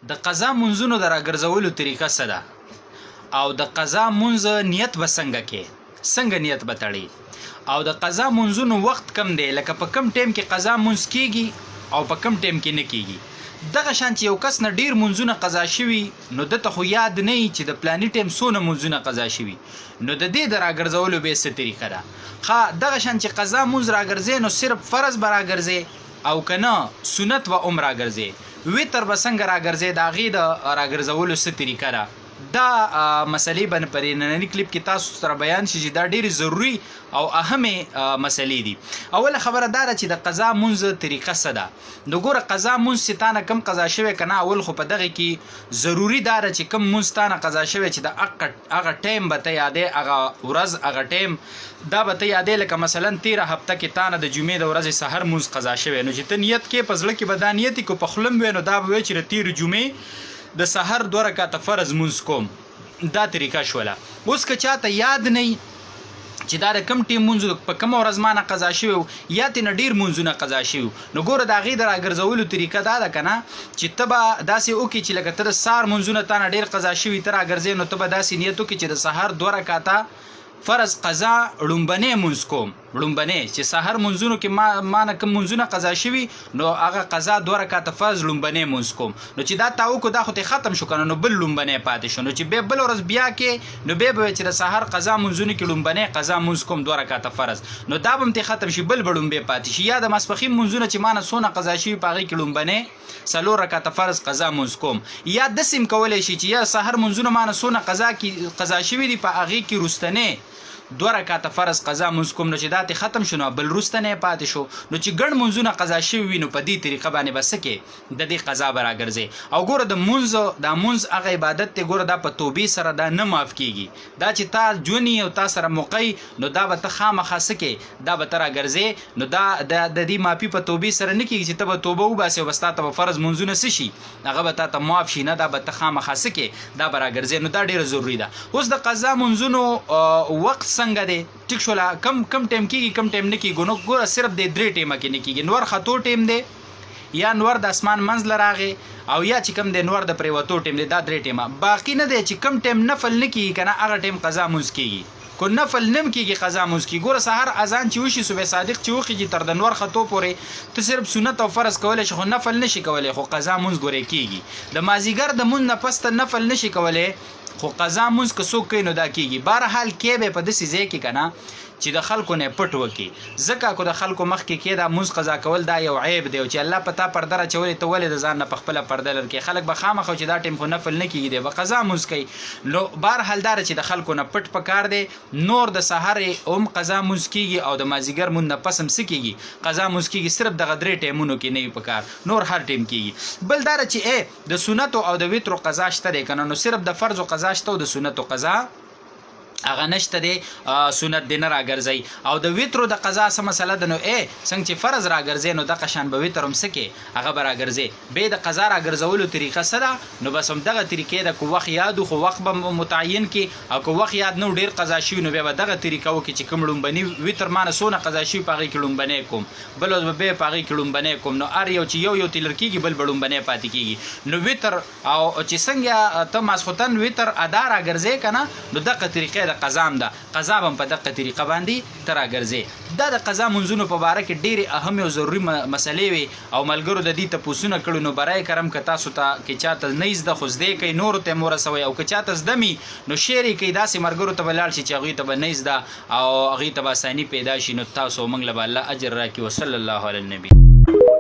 د قضا منځونو د راګرځولو طریقه څه ده او د قضا منځ نیت به څنګه نیت به تړي او د قضا منځونو وخت کم دی لکه په کم ټیم کې قضا منځ کیږي او په کم ټیم کې نه کیږي دغه شان چې یو کس نه ډیر منځونه قضا شوي نو دته خو یاد نه وي چې د پلاني ټیم څونه منځونه قضا شوي نو د دې د راګرځولو به څه طریقه ده دغه شان چې قضا منځ راګرځي نو صرف فرض به راګرځي او کنه سنت و عمر راګرځي وتر به څنګه راګرځي د هغې د راګرځولو څه طریقه ده دا مسلې به په ننني کلیپ کې تاسو سره بیان شي چې دا ډېرې ضروري او اهمې مسلې دي. اوله خبره دا ده چې د قضا منځ طریقه څه ده نو ګوره قضا منځ چې تا نه کم قضا شوی که نه اول خو په دغه کې ضروري دا ده چې کم منځ تا نه قضا شوی چې د هغه ټایم به ته یادې هغه ورځ هغه ټایم دا به ته یادې لکه مثلا 13 هفته کې تا نه د جمعې د ورځې سحر منځ قضا شوی نو چې ته نیت کې په زړه کې به دا نیت یې که په خوله م وی نو دا به وی چې د 13 جمعې د سحر 2 رکعته فرض منځ کوم دا طریقه شوله. اوس که چاته یاد نه چې دا د کم ټیم منځ په کومه ورځ مانه قضا شوی یا ترې نه ډېر منځونه قضا شوي نو ګوره د هغې د راګرځولو طریقه دا ده که نه چې ته به داسې وکړې چې لکه ته د سهار منځونه تا نه ډېر قضا شوي ته راګرځې نو ته به داسې نیت وکړې چې د سهار 2 رکعته فرض قضا لومبنی منځ کوم لومبنی چې سحر منځونو کې ما نه کوم منځونه قضا شوي نو هغه قضا 2 رکعته فرض لومبنی منځ کوم نو چې دا تا وکړو دا خو ته ختم شو که نو بل لومبنی پاتې شو نو چې بل ورځ بیا کې نو بیا به چې د سحر قضا منځونو کې لومبنی قضا منځ کوم 2 رکعته فرض نو دا به هم ته ختم شي بل به لومبی پاتې شي یا د ماسپښین منځونه چې ما نه څونه قضا شوي په هغې کې لومبنی 4 رکعته فرض قضا منځ کوم یا داسې هم کولی شي چې یا سحر منځونه ما نه څونه قضا شوي دي په هغې کې وروستنی 2 رکعته فرض قضا منځ کوم نو چې دا ته ختم شو نو بل وروسته نه پاتې شو نو چې ګڼ منځونه قضا شوي وي نو په دې طریقه باندې به څه کې د دې قضا به راګرځي او ګوره د منځ هغه عبادت دی ګوره دا په توبې سره دا نه معاف کیږي دا چې تا جونی او تا سره موقعي نو دا به ته خامخا څه کې دا به ته راګرځې نو دا د دې معافي په توبې سره نه کیږي چې ته به توبه وباسې او بس تا ته به فرض منځونه څه شي هغه به تا ته معاف شي نه دا به ته خامخا څه کې دا به راګرځې نو دا ډېره ضروري ده. اوس د قضا منځونو وخت څنګه دی ټیک شوله کم ټیم کېږي کم ټیم نه کېږي نو ګوره صرف د 3 ټیمه کې نه کېږي نور خطو ټیم دی یا نور د اسمان منځ له راغې او یا چې کم دی نور د پریوتو ټیم دی دا 3 ټیمه باقي نه دی چې کم ټیم نفل نه کېږي که نه هغه ټیم قضا منځ کېږي کو نفل نم کېږي قضا منځ کېږي ګوره سهار اذان چې وشي صبح صادق چې وخېږي تر د نور خطو پورې ته صرف سنت او فرض کولی شي خو نفل نشي کولی خو قضا منځ ګورې کېږي د مازدیګر د منځ نه پس ته نفل نشي کولی خو قضا منځ که څوک کوي نو دا کېږي. بهرحال کې به په داسې ځای کې که نه چې د خلکو نه پټ وکړي ځکه کو د خلکو مخکې کې دا منځ قضا کول دا یو عیب دی چې الله په تا پرده راچولې ته ولې د ځان نه په خپله پرده لر کې خلک به خامخا چې دا ټیم خو نفل نه کېږي دی به قضا منځ کوي نو بهرحال دا چې د خلکو نه پټ پکار دی نور د سحر هم قضا منځ کېږي او د مازدیګر منځ نه پس هم څه کېږي قضا منځ کېږي صرف دغه 3 ټیمونو کې نه وي پکار نور هر ټیم کېږي. بل دا چې د سنتو او د وترو قضا شته دی که نه نو صرف د فرضو قضا شته او د سنتو قضا هغه نشته دی سنت دی نه راګرځي او د وترو د قضا څه مسله ده نو څنګه چې فرض راګرځي نو دغه شان به وتر هم څه کې هغه به راګرځي بیا د قضا راګرځولو طریقه څه ده نو بس همدغه طریقې ده که وخت یاد خو وخت به متعین کړي او که وخت یاد نه ډېر قضا شوي نو بیا به دغه طریقه وکړي چې کوم لومبني وتر ما نه څونه قضا شوي په هغې کې لومبنی کوم بل ورځ به بیا په هغې کې لومبنی کوم نو هر یو چې یو تلر کېږي بل به لومبنی پاتې کېږي نو وتر او چې څنګه ته ماسخوتن وتر ادا راګرځې که نه نو دغه طریقې د قضا هم ده قضا هم په دغه طریقه باندې ته راګرځې دا د قضا منځونو په باره کې ډېرې اهم او ضروري مسلې وي او ملګرو د دې تپوسونه کړي نو برای کرم که تاسو ته کې چاته نه زده خو زده کوي نورو ته یې ورسوئ او که چاته زده مي نو شیر یې کوي داسې ملګرو ته به لاړ شي چې هغوی ته به نه زده او هغوی ته به اساني پیدا شي نو تاسو موږ له به الله اجر راکړي وصلی الله علی النبي.